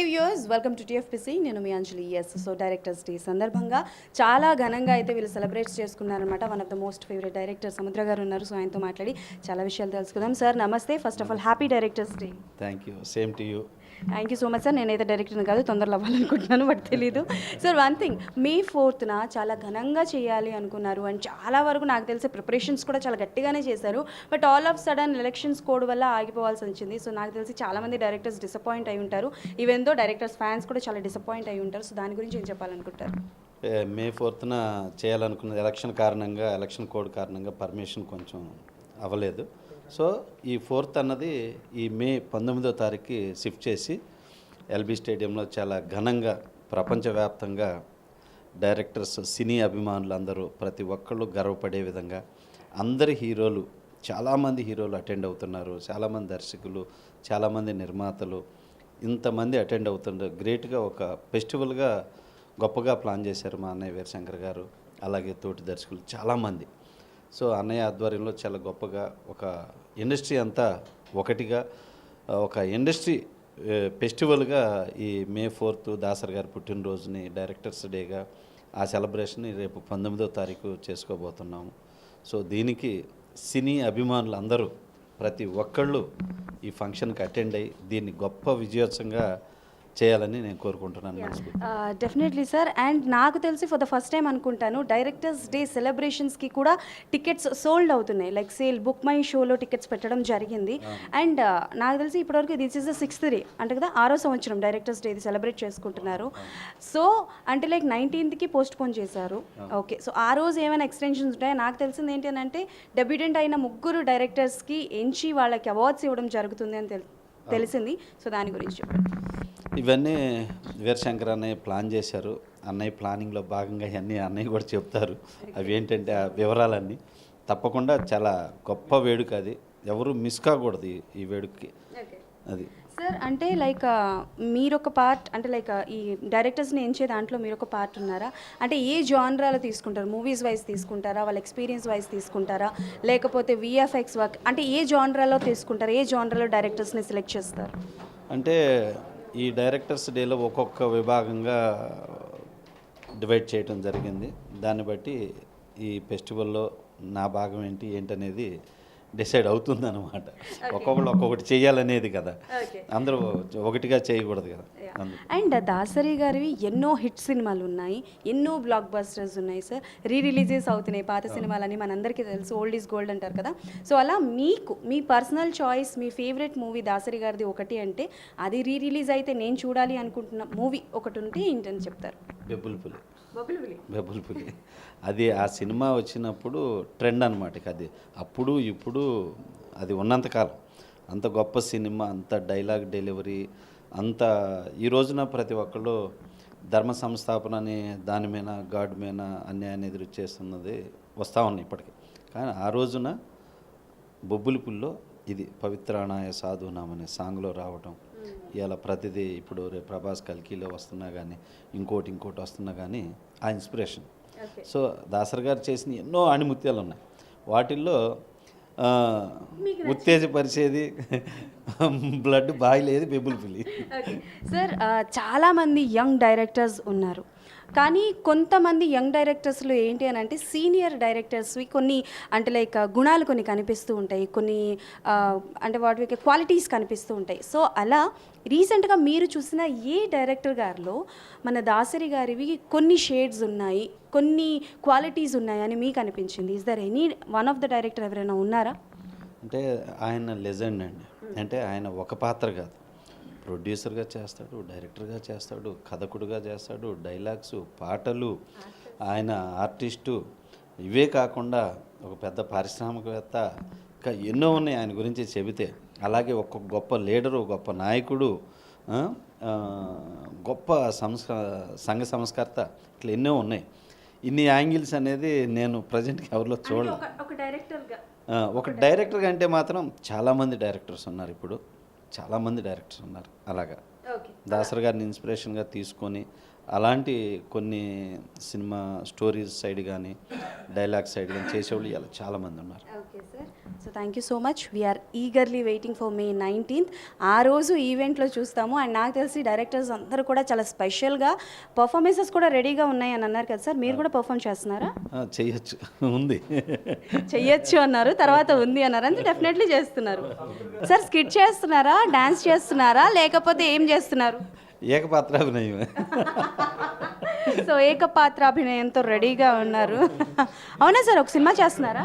Viewers welcome to TFPC. నేను మీ Anjali. So directors day సందర్భంగా చాలా ఘనంగా అయితే వీళ్ళు సెలబ్రేట్ చేసుకున్నారనమాట. One of the most favourite director Samudra గారు ఉన్నారు. సో ఆయనతో మాట్లాడి చాలా విషయాలు తెలుసుకుందాం. సార్ నమస్తే. First of all happy directors day. Thank you, same to you. Thank you so much sir. నేనైతే డైరెక్టర్ని కాదు, తొందరలో అవ్వాలనుకుంటున్నాను, బట్ తెలీదు. సార్ వన్ థింగ్, మే 4th చాలా ఘనంగా చేయాలి అనుకున్నారు అండ్ చాలా వరకు నాకు తెలిసి ప్రిపరేషన్స్ కూడా చాలా గట్టిగానే చేశారు. But all of sudden elections code వల్ల ఆగిపోవాల్సి వచ్చింది. సో నాకు తెలిసి చాలామంది డైరెక్టర్స్ డిసప్పాయింట్ అయి ఉంటారు. ఈవెన్ దో డైరెక్టర్స్ ఫ్యాన్స్ కూడా చాలా డిసప్పాయింట్ అయి ఉంటారు. సో దాని గురించి ఏం చెప్పాలనుకుంటారు? మే 4th చేయాలనుకున్న ఎలక్షన్ కోడ్ కారణంగా పర్మిషన్ కొంచెం అవ్వలేదు. సో ఈ 4th అన్నది ఈ మే 19వ తారీఖుకి షిఫ్ట్ చేసి ఎల్బీ స్టేడియంలో చాలా ఘనంగా ప్రపంచవ్యాప్తంగా డైరెక్టర్స్, సినీ అభిమానులు అందరూ ప్రతి ఒక్కళ్ళు గర్వపడే విధంగా అందరి హీరోలు, చాలామంది హీరోలు అటెండ్ అవుతున్నారు. చాలామంది దర్శకులు, చాలామంది నిర్మాతలు, ఇంతమంది అటెండ్ అవుతున్నారు. గ్రేట్గా ఒక ఫెస్టివల్గా గొప్పగా ప్లాన్ చేశారు మా అన్నయ్య వీరశంకర్ గారు, అలాగే తోటి దర్శకులు చాలామంది. సో అన్నయ్య ఆధ్వర్యంలో చాలా గొప్పగా ఒక ఇండస్ట్రీ అంతా ఒకటిగా ఒక ఇండస్ట్రీ ఫెస్టివల్గా ఈ మే 4th దాసరి గారి పుట్టినరోజుని డైరెక్టర్స్ డేగా ఆ సెలబ్రేషన్ రేపు 19వ తారీఖు చేసుకోబోతున్నాము. సో దీనికి సినీ అభిమానులు అందరూ ప్రతి ఒక్కళ్ళు ఈ ఫంక్షన్కి అటెండ్ అయ్యి దీన్ని గొప్ప విజయోత్సవంగా చేయాలని నేను కోరుకుంటున్నాను. Definitely sir. అండ్ నాకు తెలిసి ఫర్ ద ఫస్ట్ టైం అనుకుంటాను డైరెక్టర్స్ డే సెలబ్రేషన్స్కి కూడా టికెట్స్ సోల్డ్ అవుతున్నాయి. లైక్ సేల్ బుక్ మై షోలో టికెట్స్ పెట్టడం జరిగింది. అండ్ నాకు తెలిసి ఇప్పటివరకు this is the 6th day అంటే కదా, 6వ సంవత్సరం డైరెక్టర్స్ డే సెలబ్రేట్ చేసుకుంటున్నారు. సో అంటే లైక్ 19th పోస్ట్ పోన్ చేశారు. ఓకే, సో ఆ రోజు ఏమైనా ఎక్స్టెన్షన్స్ ఉంటాయా? నాకు తెలిసింది ఏంటి అని అంటే డెబ్యూటెంట్ అయిన 3 డైరెక్టర్స్కి ఎంచి వాళ్ళకి అవార్డ్స్ ఇవ్వడం జరుగుతుంది అని తెలిసింది. సో దాని గురించి చెప్పండి. ఇవన్నీ వీరశంకర్ అన్నయ్య ప్లాన్ చేశారు. అన్నయ్య ప్లానింగ్లో భాగంగా ఇవన్నీ అన్నయ్య కూడా చెప్తారు. అవి ఏంటంటే ఆ వివరాలన్నీ తప్పకుండా చాలా గొప్ప వేడుక, అది ఎవరు మిస్ కాకూడదు ఈ వేడుకకి. అది సార్ అంటే లైక్ మీరొక పార్ట్, అంటే లైక్ ఈ డైరెక్టర్స్ని ఎంచే దాంట్లో మీరొక పార్ట్ ఉన్నారా? అంటే ఏ జానరాలో తీసుకుంటారు? మూవీస్ వైజ్ తీసుకుంటారా, వాళ్ళ ఎక్స్పీరియన్స్ వైజ్ తీసుకుంటారా, లేకపోతే విఎఫ్ఎక్స్ వర్క్, అంటే ఏ జానరాలో తీసుకుంటారు? ఏ జానరాలో డైరెక్టర్స్ని సెలెక్ట్ చేస్తారు? అంటే ఈ డైరెక్టర్స్ డేలో ఒక్కొక్క విభాగంగా డివైడ్ చేయడం జరిగింది. దాన్ని బట్టి ఈ ఫెస్టివల్లో నా భాగం ఏంటనేది డిసైడ్ అవుతుంది అనమాట. ఒక్కొక్కళ్ళు ఒక్కొక్కటి చేయాలనేది కదా, అందరూ ఒకటిగా చేయకూడదు కదా. అండ్ దాసరి గారివి ఎన్నో హిట్ సినిమాలు ఉన్నాయి, ఎన్నో బ్లాక్ బస్టర్స్ ఉన్నాయి సార్. రిలీజెస్ అవుతున్నాయి పాత సినిమాలని, మనందరికీ తెలుసు, ఓల్డ్ ఈజ్ గోల్డ్ అంటారు కదా. సో అలా మీకు మీ పర్సనల్ చాయిస్, మీ ఫేవరెట్ మూవీ దాసరి గారిది ఒకటి అంటే, అది రిలీజ్ అయితే నేను చూడాలి అనుకుంటున్న మూవీ ఒకటి ఉంటే ఏంటని చెప్తారు? బెబ్బుల్ పులి. అది ఆ సినిమా వచ్చినప్పుడు ట్రెండ్ అనమాట. అది అప్పుడు ఇప్పుడు అది ఉన్నంతకాలం అంత గొప్ప సినిమా, అంత డైలాగ్ డెలివరీ, అంత ఈ రోజున ప్రతి ఒక్కళ్ళు ధర్మ సంస్థాపన అని దాని మీద, గాడ్ మీద అన్యాయాన్ని ఎదురు చేస్తున్నది వస్తూ ఉన్నాయి ఇప్పటికీ. కానీ ఆ రోజున బొబ్బులిపుల్లో ఇది పవిత్రాణాయ సాధునాం అనే సాంగ్లో రావటం, ఇలా ప్రతిదీ ఇప్పుడు రేపు ప్రభాస్ కల్కిలో వస్తున్నా కానీ ఇంకోటి వస్తున్నా కానీ ఆ ఇన్స్పిరేషన్. సో దాసరి గారు చేసిన ఎన్నో ఆణిముత్యాలు ఉన్నాయి. వాటిల్లో ఉత్తేజపరిచేది బ్లడ్ బాయిలేది బెబ్బుల్ పులి. సార్ చాలామంది యంగ్ డైరెక్టర్స్ ఉన్నారు, కానీ కొంతమంది యంగ్ డైరెక్టర్స్లో ఏంటి అని అంటే సీనియర్ డైరెక్టర్స్వి కొన్ని అంటే లైక్ గుణాలు కొన్ని కనిపిస్తూ ఉంటాయి, కొన్ని అంటే వాటికి క్వాలిటీస్ కనిపిస్తూ ఉంటాయి. సో అలా రీసెంట్గా మీరు చూసిన ఏ డైరెక్టర్ గారిలో మన దాసరి గారివి కొన్ని షేడ్స్ ఉన్నాయి, కొన్ని క్వాలిటీస్ ఉన్నాయని మీకు అనిపించింది? Is there any one of the director ఎవరైనా ఉన్నారా? అంటే ఆయన లెజెండ్ అండి. అంటే ఆయన ఒక పాత్ర కాదు, ప్రొడ్యూసర్గా చేస్తాడు, డైరెక్టర్గా చేస్తాడు, కథకుడుగా చేస్తాడు, డైలాగ్స్, పాటలు, ఆయన ఆర్టిస్టు. ఇవే కాకుండా ఒక పెద్ద పారిశ్రామికవేత్త, ఇంకా ఎన్నో ఉన్నాయి ఆయన గురించి చెబితే. అలాగే ఒక గొప్ప లీడరు, గొప్ప నాయకుడు, గొప్ప సంఘ సంస్కర్త, ఇట్లా ఎన్నో ఉన్నాయి. ఇన్ని యాంగిల్స్ అనేది నేను ప్రజెంట్గా ఎవరిలో చూడలేదు. ఒక డైరెక్టర్గా అంటే మాత్రం చాలామంది డైరెక్టర్స్ ఉన్నారు, ఇప్పుడు చాలామంది డైరెక్టర్స్ ఉన్నారు. అలాగా దాసరి గారిని ఇన్స్పిరేషన్గా తీసుకొని అలాంటి కొన్ని సినిమా స్టోరీస్ సైడ్ కానీ డైలాగ్ సైడ్ కానీ చేసేవాళ్ళు ఇలా చాలామంది ఉన్నారు. Okay sir. So thank you so much. We are eagerly waiting for May 19th. ఆ రోజు ఈవెంట్లో చూస్తాము. అండ్ నాకు తెలిసి డైరెక్టర్స్ అందరూ కూడా చాలా స్పెషల్గా పర్ఫార్మెన్సెస్ కూడా రెడీగా ఉన్నాయి అని అన్నారు కదా సార్, మీరు కూడా పర్ఫామ్ చేస్తున్నారా? చేయొచ్చు, ఉంది. చెయ్యొచ్చు అన్నారు, తర్వాత ఉంది అన్నారు, అంటే డెఫినెట్లీ చేస్తున్నారు. సార్ స్కిట్ చేస్తున్నారా, డాన్స్ చేస్తున్నారా, లేకపోతే ఏం చేస్తున్నారు? ఏకపాత్రాభినయం. సో ఏకపాత్రాభినయంతో రెడీగా ఉన్నారు. అవునా సార్, ఒక సినిమా చేస్తున్నారా?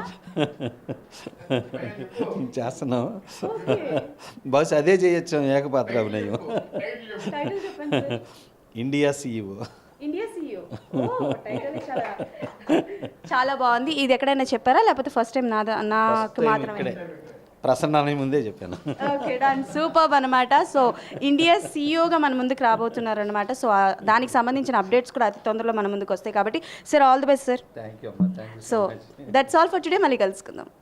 చేస్తున్నాం, బహుశా అదే చేయొచ్చు, ఏకపాత్రాభినయం. టైటిల్ చెప్పండి sir. India CEO. India CEO. Title చాలా బాగుంది. ఇది ఎక్కడైనా చెప్పారా, లేకపోతే ఫస్ట్ టైం నాకు మాత్రమే? ఇక్కడే ప్రసన్నాన్ని ముందే చెప్పాను. ఓకే డన్, సూపర్ అనమాట. సో ఇండియా CEOగా మన ముందుకు రాబోతున్నారు అనమాట. సో దానికి సంబంధించిన అప్డేట్స్ కూడా అతి తొందరలో మన ముందుకు వస్తాయి కాబట్టి sir, all the best sir. Thank you అమ్మా, thank you. So that's all for today. మళ్ళీ కలుసుకుందాం.